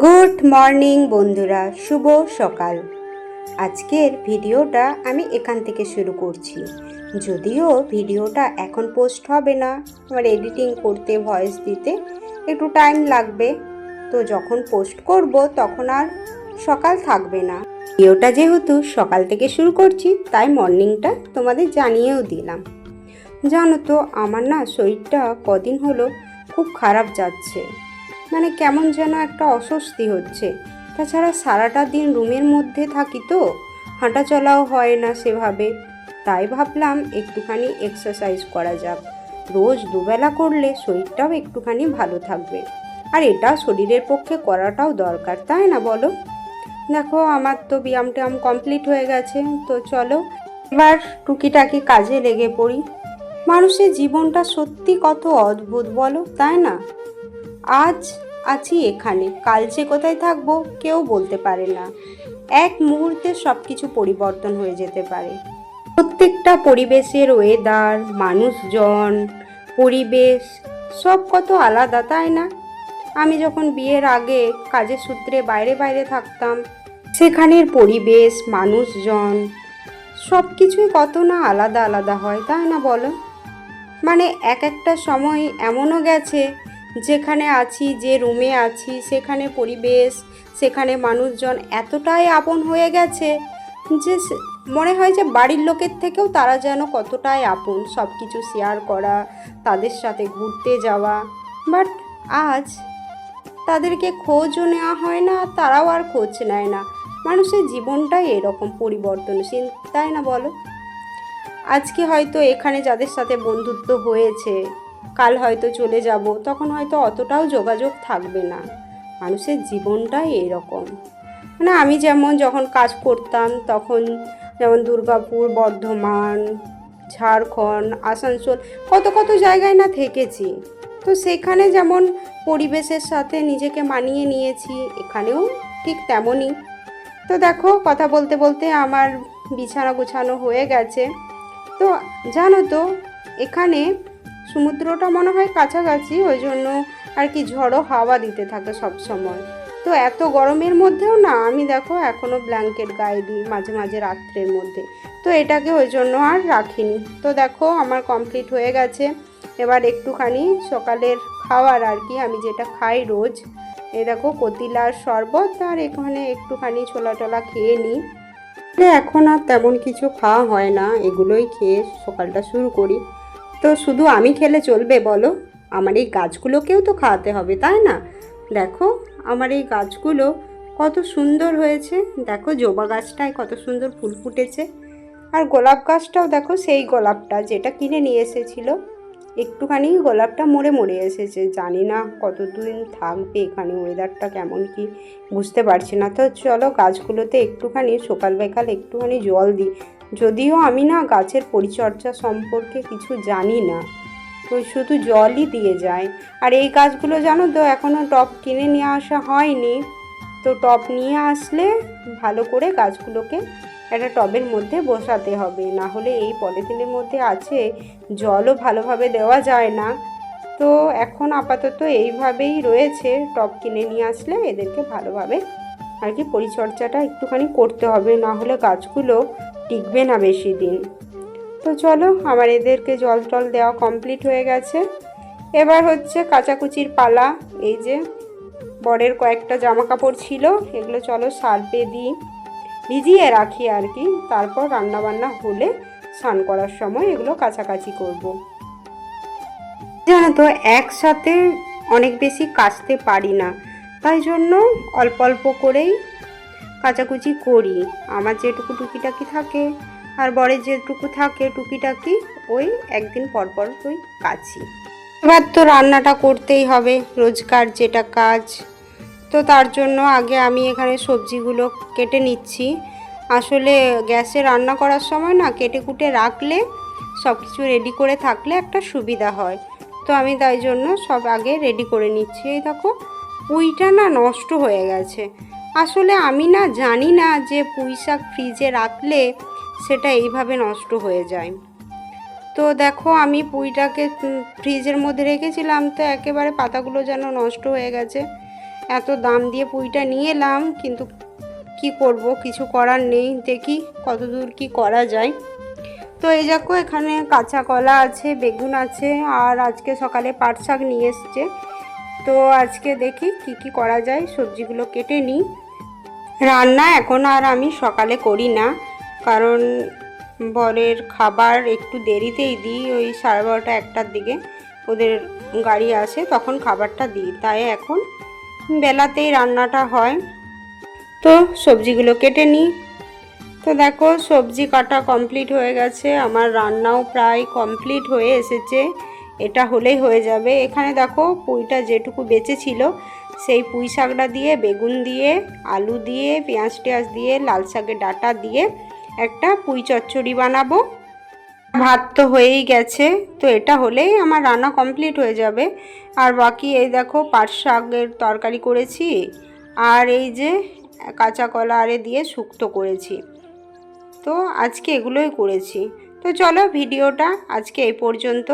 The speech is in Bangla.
গুড মর্নিং বন্ধুরা, শুভ সকাল। আজকের ভিডিওটা আমি এখান থেকে শুরু করছি। যদিও ভিডিওটা এখন পোস্ট হবে না, আমার এডিটিং করতে ভয়েস দিতে একটু টাইম লাগবে, তো যখন পোস্ট করব তখন আর সকাল থাকবে না। ভিডিওটা যেহেতু সকাল থেকে শুরু করছি তাই মর্নিংটা তোমাদের জানিয়েও দিলাম। জানো তো আমার না শরীরটা কদিন হলো খুব খারাপ যাচ্ছে, মানে কেমন যেন একটা অস্বস্তি হচ্ছে। তাছাড়া সারাটা দিন রুমের মধ্যে থাকি তো হাঁটা চলাও হয় না সেভাবে, তাই ভাবলাম একটুখানি এক্সারসাইজ করা যাক। রোজ দুবেলা করলে শরীরটাও একটুখানি ভালো থাকবে, আর এটা শরীরের পক্ষে করাটাও দরকার, তাই না বলো? দেখো আমার তো ব্যায়াম ট্যায়াম কমপ্লিট হয়ে গেছে, তো চলো এবার টুকিটাকি কাজে লেগে পড়ি। মানুষের জীবনটা সত্যি কত অদ্ভুত বলো, তাই না? আজ আছি এখানে, কাল যে কোথায় থাকবো কেউ বলতে পারে না। এক মুহূর্তে সব কিছু পরিবর্তন হয়ে যেতে পারে। প্রত্যেকটা পরিবেশের ওয়েদার, মানুষজন, পরিবেশ সব কত আলাদা, তাই না? আমি যখন বিয়ের আগে কাজের সূত্রে বাইরে বাইরে থাকতাম, সেখানের পরিবেশ, মানুষজন সব কিছুই কত না আলাদা আলাদা হয়, তাই না বলো? মানে এক একটা সময় এমনও গেছে যেখানে আছি, যে রুমে আছি, সেখানে পরিবেশ, সেখানে মানুষজন এতটাই আপন হয়ে গেছে যে মনে হয় যে বাড়ির লোকের থেকেও তারা যেন কতটাই আপন। সব কিছু শেয়ার করা, তাদের সাথে ঘুরতে যাওয়া, বাট আজ তাদেরকে খোঁজও নেওয়া হয় না, তারাও আর খোঁজ নেয় না। মানুষের জীবনটাই এরকম পরিবর্তনশীল, তাই না বলো? আজকে হয়তো এখানে যাদের সাথে বন্ধুত্ব হয়েছে, কাল হয়তো চলে যাব, তখন হয়তো অতটাও যোগাযোগ থাকবে না। মানুষের জীবনটাই এরকম। মানে আমি যেমন যখন কাজ করতাম তখন যেমন দুর্গাপুর, বর্ধমান, ঝাড়খণ্ড, আসানসোল কত কত জায়গায় না থেকেছি, তো সেখানে যেমন পরিবেশের সাথে নিজেকে মানিয়ে নিয়েছি, এখানেও ঠিক তেমনই। তো দেখো কথা বলতে বলতে আমার বিছানা গুছানো হয়ে গেছে। তো জানো তো এখানে সমুদ্রটা মনে হয় কাছাকাছি, ওই জন্য আর কি ঝড়ো হাওয়া দিতে থাকে সব সময়। তো এত গরমের মধ্যেও না আমি দেখো এখনও ব্ল্যাঙ্কেট গায়ে দিই মাঝে মাঝে রাত্রের মধ্যে, তো এটাকে ওই জন্য আর রাখিনি। তো দেখো আমার কমপ্লিট হয়ে গেছে। এবার একটুখানি সকালের খাওয়ার আর কি, আমি যেটা খাই রোজ, এই দেখো কতিলার শরবত আর এখানে একটুখানি ছোলা টোলা খেয়ে নিই। এখন আর তেমন কিছু খাওয়া হয় না, এগুলোই খেয়ে সকালটা শুরু করি। তো শুধু আমি খেলে চলবে বলো? আমার এই গাছগুলোকেও তো খাওয়াতে হবে, তাই না? দেখো আমার এই গাছগুলো কত সুন্দর হয়েছে, দেখো জবা গাছটায় কত সুন্দর ফুল ফুটেছে, আর গোলাপ গাছটাও দেখো সেই গোলাপটা যেটা কিনে নিয়ে এসেছিল, একটুখানি গোলাপটা মরে মরে এসেছে। জানি না কতদিন থাকবে এখানে, ওয়েদারটা কেমন কি বুঝতে পারছি না। তো চলো গাছগুলোতে একটুখানি সকাল বিকাল একটুখানি জল দিই। যদিও আমি না গাছের পরিচর্যা সম্পর্কে কিছু জানি না, তো শুধু জলই দিয়ে যায়। আর এই গাছগুলো জানো তো এখনও টব কিনে নিয়ে আসা হয়নি, তো টব নিয়ে আসলে ভালো করে গাছগুলোকে একটা টবের মধ্যে বসাতে হবে, না হলে এই পলিথিনের মধ্যে আছে, জলও ভালোভাবে দেওয়া যায় না। তো এখন আপাতত এইভাবেই রয়েছে, টব কিনে নিয়ে আসলে এদেরকে ভালোভাবে আর কি পরিচর্যাটা একটুখানি করতে হবে, না হলে গাছগুলো টিকবে না বেশি দিন। তো চলো আমার এদেরকে জল টল দেওয়া কমপ্লিট হয়ে গেছে। এবার হচ্ছে কাচাকুচির পালা। এই যে বরের কয়েকটা জামা কাপড় ছিল, এগুলো চলো সার্ফে দিই, ভিজিয়ে রাখি আর কি, তারপর রান্নাবান্না হলে স্নান করার সময় এগুলো কাছাকাছি করব। জানো তো একসাথে অনেক বেশি কাচতে পারি না, তাই জন্য অল্প অল্প করেই কাচাকুচি করি। আমার যেটুকু টুকিটাকি থাকে আর বরের যেটুকু থাকে টুকিটাকি, ওই একদিন পর পর ওই কাচি। এবার তো রান্নাটা করতেই হবে, রোজকার যেটা কাজ। তো তার জন্য আগে আমি এখানে সবজিগুলো কেটে নিচ্ছি। আসলে গ্যাসে রান্না করার সময় না কেটে কুটে রাখলে সব কিছু রেডি করে থাকলে একটা সুবিধা হয়, তো আমি তাই জন্য সব আগে রেডি করে নিচ্ছি। এই দেখো পুঁইটা না নষ্ট হয়ে গেছে। আসলে আমি না জানি না যে পুঁই শাক ফ্রিজে রাখলে সেটা এইভাবে নষ্ট হয়ে যায়। তো দেখো আমি পুঁইটাকে ফ্রিজের মধ্যে রেখেছিলাম, তো একেবারে পাতাগুলো যেন নষ্ট হয়ে গেছে। এত দাম দিয়ে পুঁইটা নিয়ে এলাম, কিন্তু কি করব, কিছু করার নেই। দেখি কতদূর কি করা যায়। তো এই দেখো এখানে কাঁচা কলা আছে, বেগুন আছে, আর আজকে সকালে পাট শাক নিয়ে এসছে। তো আজকে দেখি কি কি করা যায়, সবজিগুলো কেটে নিই। রান্না এখন আর আমি সকালে করি না, কারণ বরের খাবার একটু দেরিতেই দিই, ওই 12:30 1টার দিকে ওদের গাড়ি আসে, তখন খাবারটা দিই। তাই এখন বেলাতেই রান্নাটা হয়। তো সবজিগুলো কেটে নিই। তো দেখো সবজি কাটা কমপ্লিট হয়ে গেছে, আমার রান্নাও প্রায় কমপ্লিট হয়ে এসেছে। এটা হলেই হয়ে যাবে। এখানে দেখো পুঁইটা যেটুকু বেঁচে ছিল, সেই পুঁই শাকটা দিয়ে, বেগুন দিয়ে, আলু দিয়ে, পেঁয়াজ টেয়াজ দিয়ে, লাল শাকের ডাঁটা দিয়ে একটা পুঁই চচ্চড়ি বানাবো। ভাত তো হয়েই গেছে, তো এটা হলেই আমার রান্না কমপ্লিট হয়ে যাবে। আর বাকি এই দেখো পাট শাকের তরকারি করেছি, আর এই যে কাঁচা কলা আরে দিয়ে শুক্তো করেছি। তো আজকে এগুলোই করেছি। তো চলো ভিডিওটা আজকে এই পর্যন্ত।